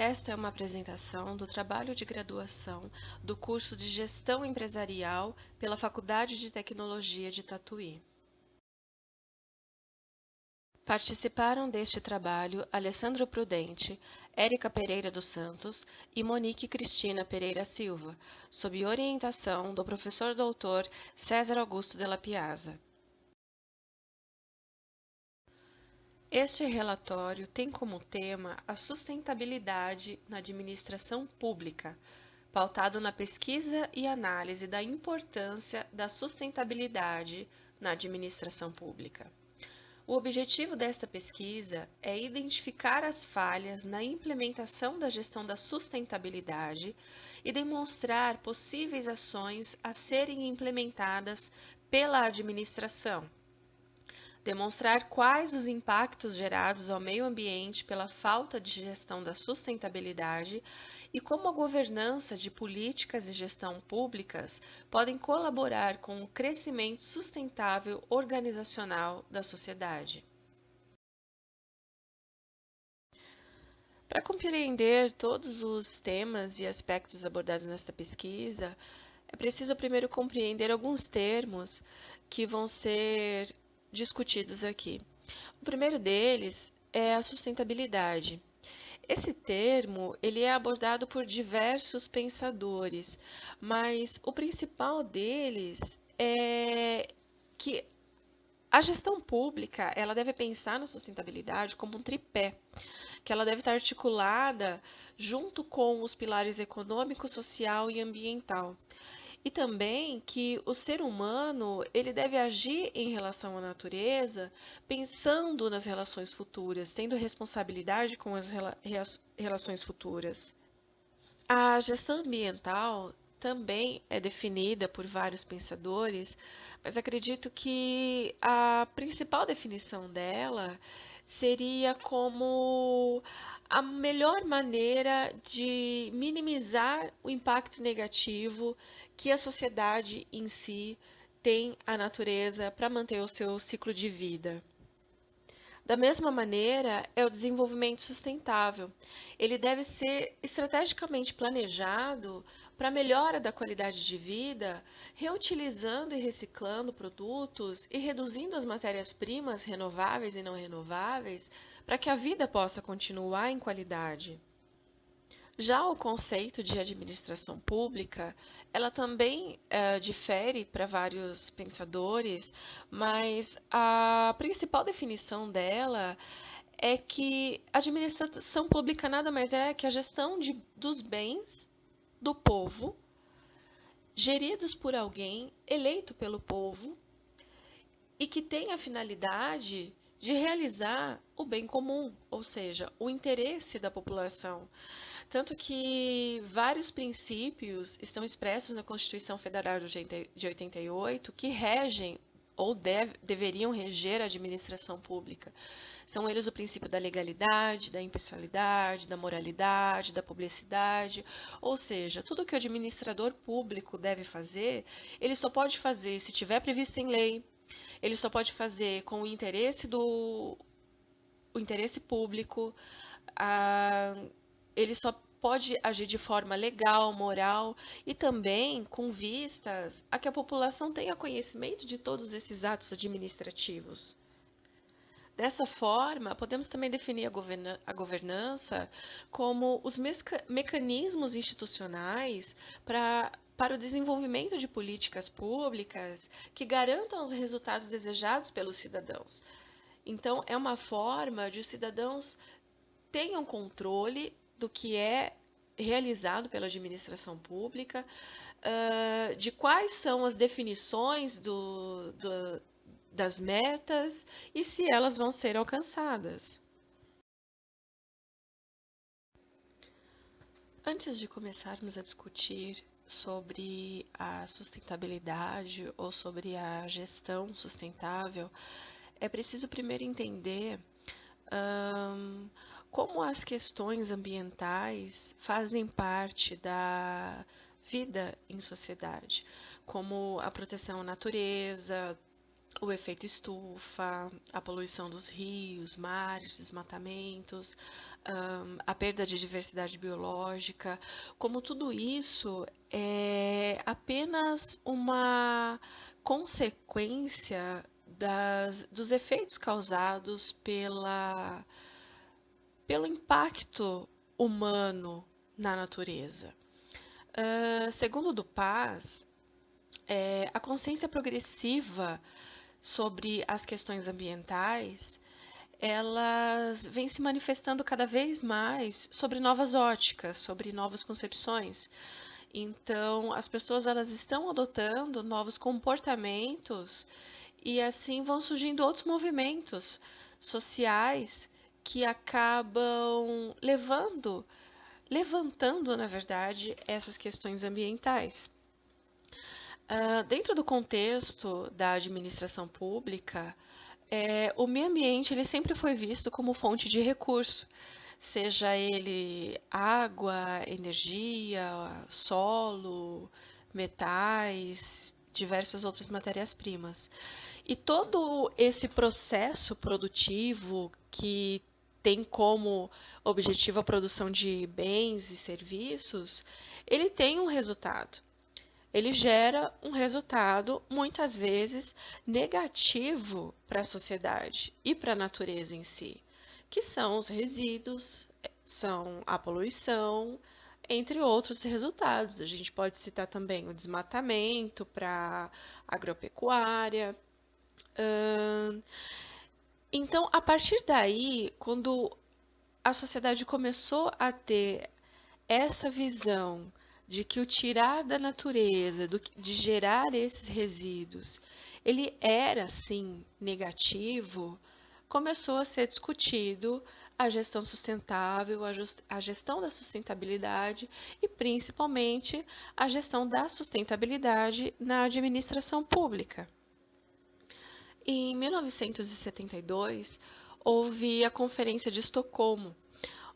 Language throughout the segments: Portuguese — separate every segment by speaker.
Speaker 1: Esta é uma apresentação do trabalho de graduação do curso de Gestão Empresarial pela Faculdade de Tecnologia de Tatuí. Participaram deste trabalho Alessandro Prudente, Érica Pereira dos Santos e Monique Cristina Pereira Silva, sob orientação do professor doutor César Augusto de la Piazza. Este relatório tem como tema a sustentabilidade na administração pública, pautado na pesquisa e análise da importância da sustentabilidade na administração pública. O objetivo desta pesquisa é identificar as falhas na implementação da gestão da sustentabilidade e demonstrar possíveis ações a serem implementadas pela administração. Demonstrar quais os impactos gerados ao meio ambiente pela falta de gestão da sustentabilidade e como a governança de políticas e gestão públicas podem colaborar com o crescimento sustentável organizacional da sociedade. Para compreender todos os temas e aspectos abordados nesta pesquisa, é preciso primeiro compreender alguns termos que vão ser discutidos aqui. O primeiro deles é a sustentabilidade. Esse termo ele é abordado por diversos pensadores, mas o principal deles é que a gestão pública ela deve pensar na sustentabilidade como um tripé, que ela deve estar articulada junto com os pilares econômico, social e ambiental. E também que o ser humano ele deve agir em relação à natureza pensando nas relações futuras, tendo responsabilidade com as relações futuras. A gestão ambiental também é definida por vários pensadores, mas acredito que a principal definição dela seria como a melhor maneira de minimizar o impacto negativo que a sociedade em si tem à natureza para manter o seu ciclo de vida. Da mesma maneira, é o desenvolvimento sustentável. Ele deve ser estrategicamente planejado para a melhora da qualidade de vida, reutilizando e reciclando produtos e reduzindo as matérias-primas renováveis e não renováveis, para que a vida possa continuar em qualidade. Já o conceito de administração pública, ela também difere para vários pensadores, mas a principal definição dela é que a administração pública nada mais é que a gestão dos bens do povo, geridos por alguém eleito pelo povo e que tem a finalidade de realizar o bem comum, ou seja, o interesse da população. Tanto que vários princípios estão expressos na Constituição Federal de 88 que regem ou deveriam reger a administração pública. São eles o princípio da legalidade, da impessoalidade, da moralidade, da publicidade, ou seja, tudo que o administrador público deve fazer, ele só pode fazer se tiver previsto em lei, ele só pode fazer com o interesse público, ele só pode agir de forma legal, moral e também com vistas a que a população tenha conhecimento de todos esses atos administrativos. Dessa forma, podemos também definir a governança como os mecanismos institucionais para o desenvolvimento de políticas públicas que garantam os resultados desejados pelos cidadãos. Então, é uma forma de os cidadãos tenham controle do que é realizado pela administração pública, de quais são as definições das metas e se elas vão ser alcançadas. Antes de começarmos a discutir sobre a sustentabilidade ou sobre a gestão sustentável, é preciso primeiro entender como as questões ambientais fazem parte da vida em sociedade, como a proteção à natureza, o efeito estufa, a poluição dos rios, mares, desmatamentos, a perda de diversidade biológica, como tudo isso é apenas uma consequência dos efeitos causados pelo impacto humano na natureza. Segundo o Dupaz, a consciência progressiva sobre as questões ambientais, elas vêm se manifestando cada vez mais sobre novas óticas, sobre novas concepções. Então, as pessoas elas estão adotando novos comportamentos e assim vão surgindo outros movimentos sociais que acabam levantando, na verdade, essas questões ambientais. Dentro do contexto da administração pública, o meio ambiente ele sempre foi visto como fonte de recurso, seja ele água, energia, solo, metais, diversas outras matérias-primas. E todo esse processo produtivo que tem como objetivo a produção de bens e serviços, ele tem um resultado. Ele gera um resultado, muitas vezes, negativo para a sociedade e para a natureza em si, que são os resíduos, são a poluição, entre outros resultados. A gente pode citar também o desmatamento para agropecuária. Então, a partir daí, quando a sociedade começou a ter essa visão de que o tirar da natureza, de gerar esses resíduos, ele era sim negativo, começou a ser discutido a gestão sustentável, a gestão da sustentabilidade e principalmente a gestão da sustentabilidade na administração pública. Em 1972, houve a Conferência de Estocolmo,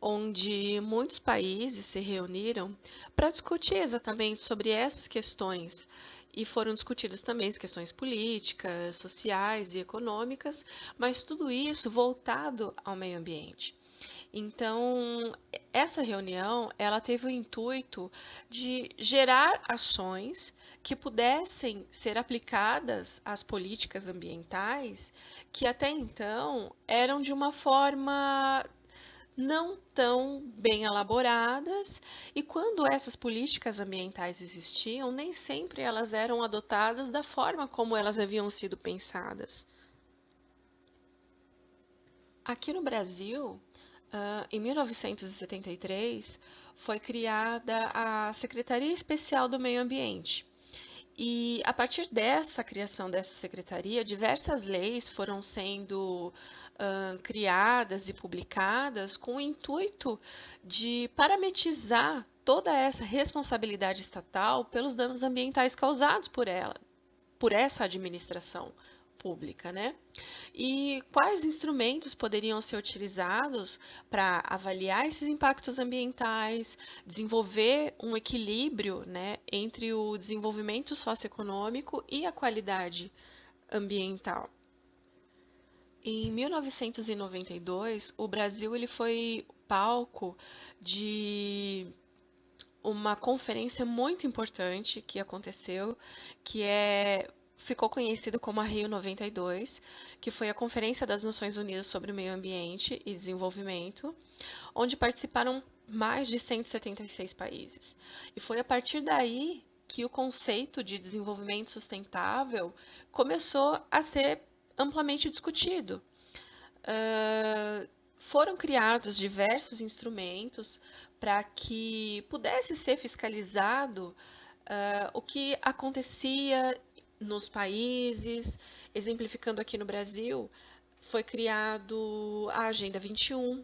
Speaker 1: onde muitos países se reuniram para discutir exatamente sobre essas questões. E foram discutidas também as questões políticas, sociais e econômicas, mas tudo isso voltado ao meio ambiente. Então, essa reunião, ela teve o intuito de gerar ações que pudessem ser aplicadas às políticas ambientais que até então eram de uma forma não tão bem elaboradas, e quando essas políticas ambientais existiam, nem sempre elas eram adotadas da forma como elas haviam sido pensadas. Aqui no Brasil, em 1973, foi criada a Secretaria Especial do Meio Ambiente. E a partir dessa criação dessa secretaria, diversas leis foram sendo criadas e publicadas com o intuito de parametrizar toda essa responsabilidade estatal pelos danos ambientais causados por ela, por essa administração pública, né? E quais instrumentos poderiam ser utilizados para avaliar esses impactos ambientais, desenvolver um equilíbrio, né, entre o desenvolvimento socioeconômico e a qualidade ambiental. Em 1992, o Brasil ele foi palco de uma conferência muito importante que aconteceu, ficou conhecido como a Rio 92, que foi a Conferência das Nações Unidas sobre o Meio Ambiente e Desenvolvimento, onde participaram mais de 176 países. E foi a partir daí que o conceito de desenvolvimento sustentável começou a ser amplamente discutido. Foram criados diversos instrumentos para que pudesse ser fiscalizado o que acontecia nos países. Exemplificando aqui no Brasil, foi criado a Agenda 21,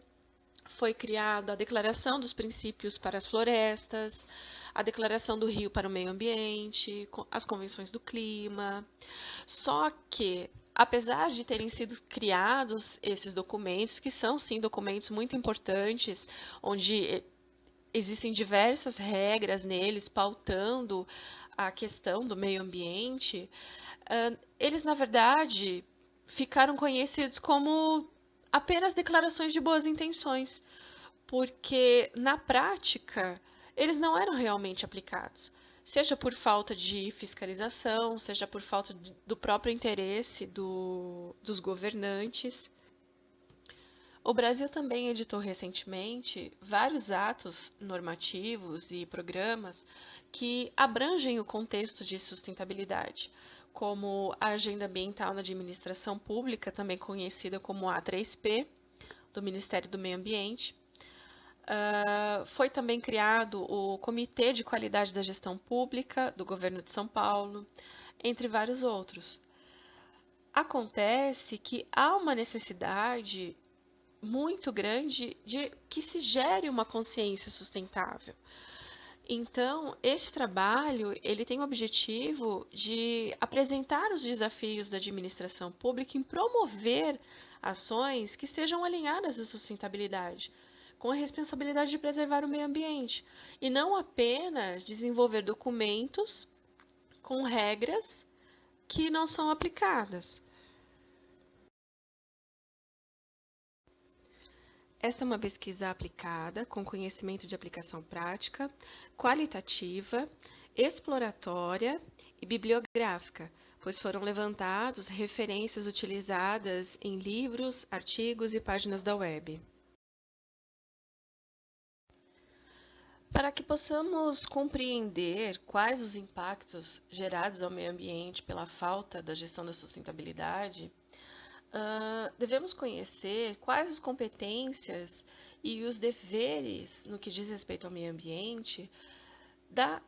Speaker 1: foi criada a Declaração dos Princípios para as Florestas, a Declaração do Rio para o Meio Ambiente, as Convenções do Clima. Só que, apesar de terem sido criados esses documentos, que são sim documentos muito importantes, onde existem diversas regras neles pautando a questão do meio ambiente, eles, na verdade, ficaram conhecidos como apenas declarações de boas intenções, porque na prática eles não eram realmente aplicados, seja por falta de fiscalização, seja por falta do próprio interesse dos governantes. O Brasil também editou recentemente vários atos normativos e programas que abrangem o contexto de sustentabilidade, como a Agenda Ambiental na Administração Pública, também conhecida como A3P, do Ministério do Meio Ambiente. Foi também criado o Comitê de Qualidade da Gestão Pública do Governo de São Paulo, entre vários outros. Acontece que há uma necessidade muito grande de que se gere uma consciência sustentável. Então, este trabalho, ele tem o objetivo de apresentar os desafios da administração pública em promover ações que sejam alinhadas à sustentabilidade, com a responsabilidade de preservar o meio ambiente, e não apenas desenvolver documentos com regras que não são aplicadas. Esta é uma pesquisa aplicada, com conhecimento de aplicação prática, qualitativa, exploratória e bibliográfica, pois foram levantados referências utilizadas em livros, artigos e páginas da web. Para que possamos compreender quais os impactos gerados ao meio ambiente pela falta da gestão da sustentabilidade, devemos conhecer quais as competências e os deveres no que diz respeito ao meio ambiente da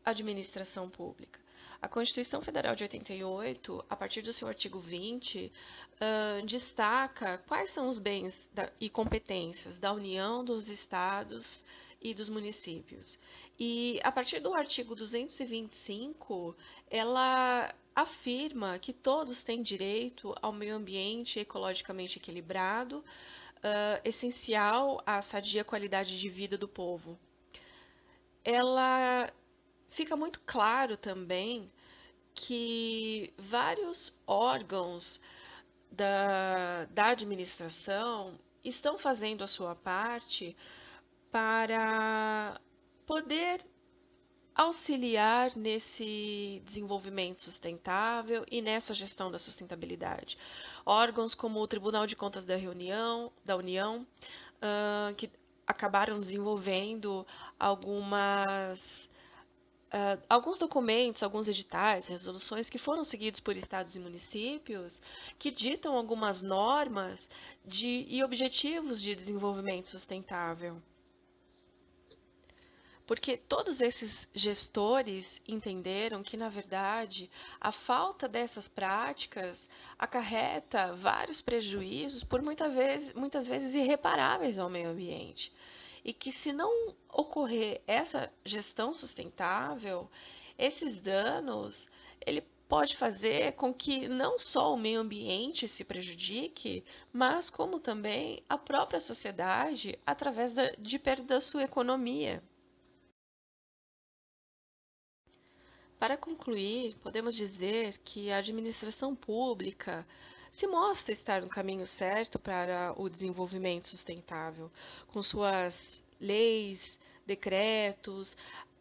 Speaker 1: administração pública. A Constituição Federal de 88, a partir do seu artigo 20, destaca quais são os bens e competências da União, dos Estados e dos municípios. E a partir do artigo 225, ela afirma que todos têm direito ao meio ambiente ecologicamente equilibrado, essencial à sadia qualidade de vida do povo. Ela fica muito claro também que vários órgãos da administração estão fazendo a sua parte para poder auxiliar nesse desenvolvimento sustentável e nessa gestão da sustentabilidade. Órgãos como o Tribunal de Contas da União, que acabaram desenvolvendo alguns documentos, alguns editais, resoluções que foram seguidos por estados e municípios, que ditam algumas normas e objetivos de desenvolvimento sustentável. Porque todos esses gestores entenderam que, na verdade, a falta dessas práticas acarreta vários prejuízos, por muitas vezes irreparáveis ao meio ambiente. E que, se não ocorrer essa gestão sustentável, esses danos, ele pode fazer com que não só o meio ambiente se prejudique, mas como também a própria sociedade, através de perda da sua economia. Para concluir, podemos dizer que a administração pública se mostra estar no caminho certo para o desenvolvimento sustentável, com suas leis, decretos,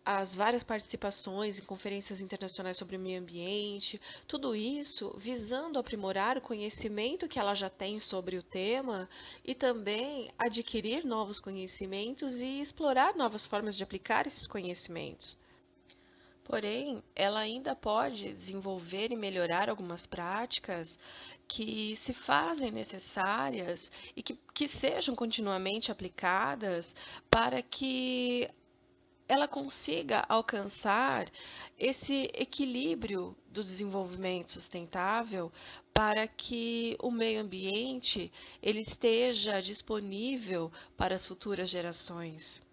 Speaker 1: as várias participações em conferências internacionais sobre o meio ambiente, tudo isso visando aprimorar o conhecimento que ela já tem sobre o tema e também adquirir novos conhecimentos e explorar novas formas de aplicar esses conhecimentos. Porém, ela ainda pode desenvolver e melhorar algumas práticas que se fazem necessárias e que sejam continuamente aplicadas para que ela consiga alcançar esse equilíbrio do desenvolvimento sustentável para que o meio ambiente ele esteja disponível para as futuras gerações.